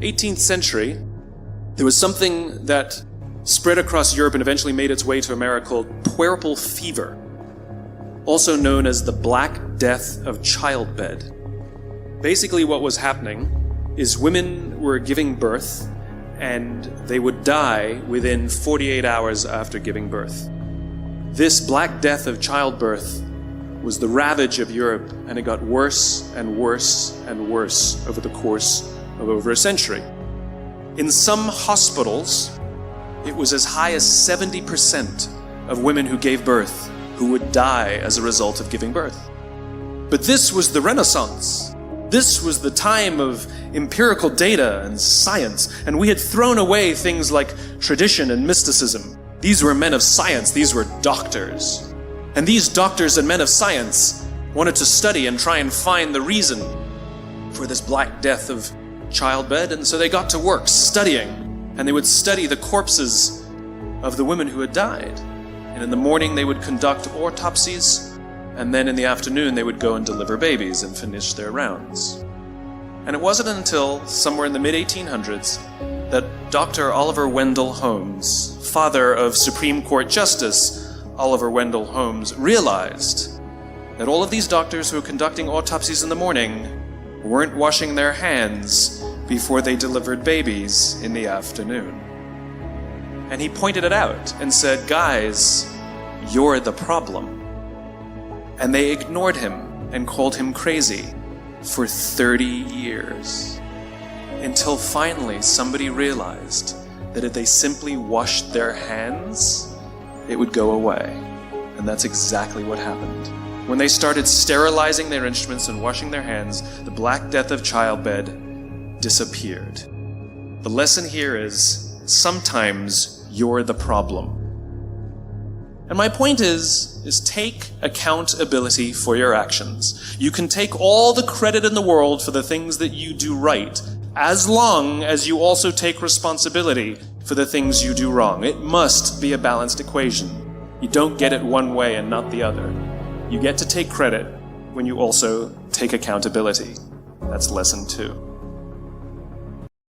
18th century, there was something that spread across Europe and eventually made its way to America called puerperal fever, also known as the Black Death of Childbed. Basically what was happening is women were giving birth and they would die within 48 hours after giving birth. This Black Death of childbirth was the ravage of Europe, and it got worse and worse and worse over the course of over a century. In some hospitals, it was as high as 70% of women who gave birth who would die as a result of giving birth. But this was the Renaissance. This was the time of empirical data and science, and we had thrown away things like tradition and mysticism. These were men of science, these were doctors. And these doctors and men of science wanted to study and try and find the reason for this Black Death of childbed, and so they got to work studying, and they would study the corpses of the women who had died. And in the morning they would conduct autopsies, and then in the afternoon they would go and deliver babies and finish their rounds. And it wasn't until somewhere in the mid-1800s that Dr. Oliver Wendell Holmes, father of Supreme Court Justice Oliver Wendell Holmes, realized that all of these doctors who were conducting autopsies in the morning weren't washing their hands before they delivered babies in the afternoon. And he pointed it out and said, "Guys, you're the problem." And they ignored him and called him crazy for 30 years. Until finally somebody realized that if they simply washed their hands, it would go away. And that's exactly what happened. When they started sterilizing their instruments and washing their hands, the Black Death of childbed disappeared. The lesson here is, sometimes you're the problem. And my point is take accountability for your actions. You can take all the credit in the world for the things that you do right, as long as you also take responsibility for the things you do wrong. It must be a balanced equation. You don't get it one way and not the other. You get to take credit when you also take accountability. That's lesson 2.